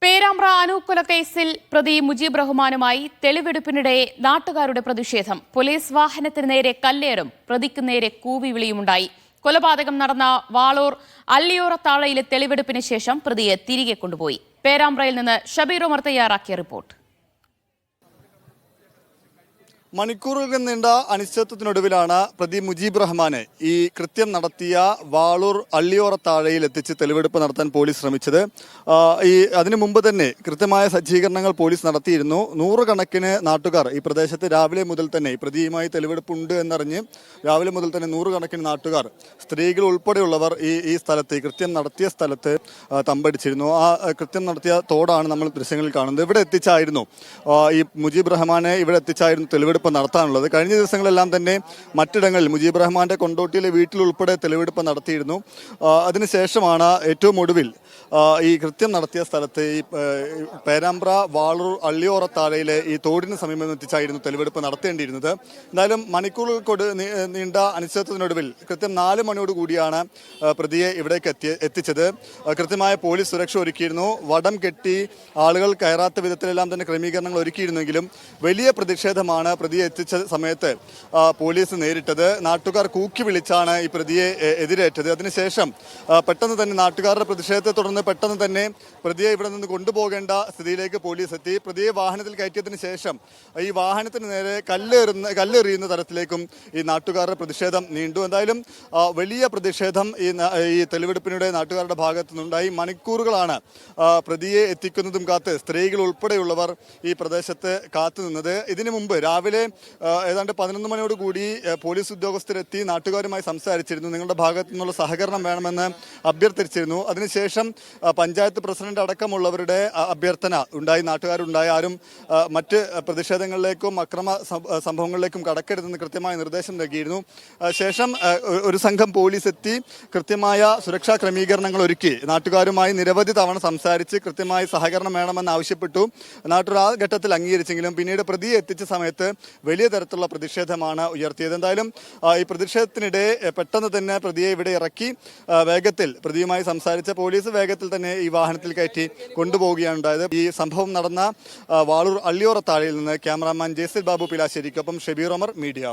പേരാമ്പ്ര അനൂക്കൊല കേസിൽ പ്രതി മുജീബ് റഹ്മാനുമായി തെളിവെടുപ്പിനിടെ നാട്ടുകാരുടെ പ്രതിഷേധം. പോലീസ് വാഹനത്തിന് നേരെ കല്ലേറും, പ്രതിക്ക് നേരെ കൂവിവിളിയുമുണ്ടായി. കൊലപാതകം നടന്ന വാളൂർ അള്ളിയോറത്താഴയിലെ തെളിവെടുപ്പിന് ശേഷം പ്രതിയെ തിരികെ കൊണ്ടുപോയി. പേരാമ്പ്രയിൽ നിന്ന് ഷബീർ ഉമർ തയ്യാറാക്കിയ റിപ്പോർട്ട്. മണിക്കൂറുകൾ നീണ്ട അനിശ്ചിതത്വത്തിനൊടുവിലാണ് പ്രതി മുജീബ് റഹ്മാനെ ഈ കൃത്യം നടത്തിയ വാളൂർ അള്ളിയോറത്താഴയിൽ എത്തിച്ച് തെളിവെടുപ്പ് നടത്താൻ പോലീസ് ശ്രമിച്ചത്. അതിനു മുമ്പ് തന്നെ കൃത്യമായ സജ്ജീകരണങ്ങൾ പോലീസ് നടത്തിയിരുന്നു. നൂറുകണക്കിന് നാട്ടുകാർ ഈ പ്രദേശത്ത് രാവിലെ മുതൽ തന്നെ പ്രതിയുമായി തെളിവെടുപ്പുണ്ട് എന്നറിഞ്ഞ് രാവിലെ മുതൽ തന്നെ നൂറുകണക്കിന് നാട്ടുകാർ, സ്ത്രീകൾ ഉൾപ്പെടെയുള്ളവർ ഈ സ്ഥലത്ത്, ഈ കൃത്യം നടത്തിയ സ്ഥലത്ത് തമ്പടിച്ചിരുന്നു. ആ കൃത്യം നടത്തിയ തോടാണ് നമ്മൾ ദൃശ്യങ്ങളിൽ കാണുന്നത്. ഇവിടെ എത്തിച്ചായിരുന്നു ഈ മുജീബ് റഹ്മാനെ ഇവിടെ എത്തിച്ചായിരുന്നു തെളിവെടുപ്പ് നടത്താനുള്ളത്. കഴിഞ്ഞ ദിവസങ്ങളെല്ലാം തന്നെ മറ്റിടങ്ങളിൽ മുജീബ് റഹ്മാന്റെ കൊണ്ടോട്ടിയിലെ വീട്ടിൽ ഉൾപ്പെടെ തെളിവെടുപ്പ് നടത്തിയിരുന്നു. അതിനുശേഷമാണ് ഏറ്റവും ഒടുവിൽ ഈ കൃത്യം നടത്തിയ സ്ഥലത്ത് ഈ പേരാമ്പ്ര വാളൂർ അള്ളിയോറത്താഴയിലെ ഈ തോടിന് സമീപം എത്തിച്ചായിരുന്നു തെളിവെടുപ്പ് നടത്തേണ്ടിയിരുന്നത്. എന്തായാലും മണിക്കൂറുകൾ നീണ്ട അനിശ്ചിതത്വത്തിനൊടുവിൽ കൃത്യം 4 മണിയോടുകൂടിയാണ് പ്രതിയെ ഇവിടേക്ക് എത്തിച്ചത്. കൃത്യമായ പോലീസ് സുരക്ഷ ഒരുക്കിയിരുന്നു. വടം കെട്ടി ആളുകൾ കയറാത്ത വിധത്തിലെല്ലാം തന്നെ ക്രമീകരണങ്ങൾ ഒരുക്കിയിരുന്നെങ്കിലും വലിയ പ്രതിഷേധമാണ് പ്രതിയെ എത്തിച്ച സമയത്ത് പോലീസ് നേരിട്ടത്. നാട്ടുകാർ കൂക്കി വിളിച്ചാണ് ഈ പ്രതിയെ എതിരേറ്റത്. അതിനുശേഷം പെട്ടെന്ന് തന്നെ നാട്ടുകാരുടെ പ്രതിഷേധത്തെ തുടർന്ന് പെട്ടെന്ന് തന്നെ പ്രതിയെ ഇവിടെ നിന്ന് കൊണ്ടുപോകേണ്ട സ്ഥിതിയിലേക്ക് പോലീസ് എത്തി. പ്രതിയെ വാഹനത്തിൽ കയറ്റിയതിനു ശേഷം ഈ വാഹനത്തിന് നേരെ കല്ലെറിയുന്ന തരത്തിലേക്കും ഈ നാട്ടുകാരുടെ പ്രതിഷേധം നീണ്ടു. എന്തായാലും വലിയ പ്രതിഷേധം ഈ തെളിവെടുപ്പിനിടെ നാട്ടുകാരുടെ ഭാഗത്തു നിന്നുണ്ടായി. മണിക്കൂറുകളാണ് പ്രതിയെ എത്തിക്കുന്നതും കാത്ത് സ്ത്രീകൾ ഉൾപ്പെടെയുള്ളവർ ഈ പ്രദേശത്ത് കാത്തുനിന്നത്. ഇതിനു മുമ്പ് രാവിലെ ഏതാണ്ട് 11 മണിയോടുകൂടി പോലീസ് ഉദ്യോഗസ്ഥരെത്തി നാട്ടുകാരുമായി സംസാരിച്ചിരുന്നു. നിങ്ങളുടെ ഭാഗത്തു നിന്നുള്ള സഹകരണം വേണമെന്ന് അഭ്യർത്ഥിച്ചിരുന്നു. അതിനുശേഷം പഞ്ചായത്ത് പ്രസിഡന്റ് അടക്കമുള്ളവരുടെ അഭ്യർത്ഥന ഉണ്ടായി. നാട്ടുകാരുണ്ടായി. ആരും മറ്റ് പ്രതിഷേധങ്ങളിലേക്കും അക്രമ സംഭവങ്ങളിലേക്കും കടക്കരുതെന്ന് കൃത്യമായ നിർദ്ദേശം നൽകിയിരുന്നു. ശേഷം ഒരു സംഘം പോലീസ് എത്തി കൃത്യമായ സുരക്ഷാ ക്രമീകരണങ്ങൾ ഒരുക്കി നാട്ടുകാരുമായി നിരവധി തവണ സംസാരിച്ച് കൃത്യമായി സഹകരണം വേണമെന്ന് ആവശ്യപ്പെട്ടു. നാട്ടുകാർ ആ ഘട്ടത്തിൽ അംഗീകരിച്ചെങ്കിലും പിന്നീട് പ്രതിയെ എത്തിച്ച സമയത്ത് വലിയ തരത്തിലുള്ള പ്രതിഷേധമാണ് ഉയർത്തിയത്. എന്തായാലും ഈ പ്രതിഷേധത്തിനിടെ പെട്ടെന്ന് തന്നെ പ്രതിയെ ഇവിടെ ഇറക്കി വേഗത്തിൽ പ്രതിയുമായി സംസാരിച്ച പോലീസ് വേഗത്തിൽ തന്നെ ഈ വാഹനത്തിൽ കയറ്റി കൊണ്ടുപോവുകയാണ് ഉണ്ടായത്. ഈ സംഭവം നടന്ന വാളൂർ അള്ളിയോറത്താഴയിൽ നിന്ന് ക്യാമറാമാൻ ജേസിൽ ബാബു പിലാശ്ശേരിക്കൊപ്പം ഷബീർ ഉമർ, മീഡിയ.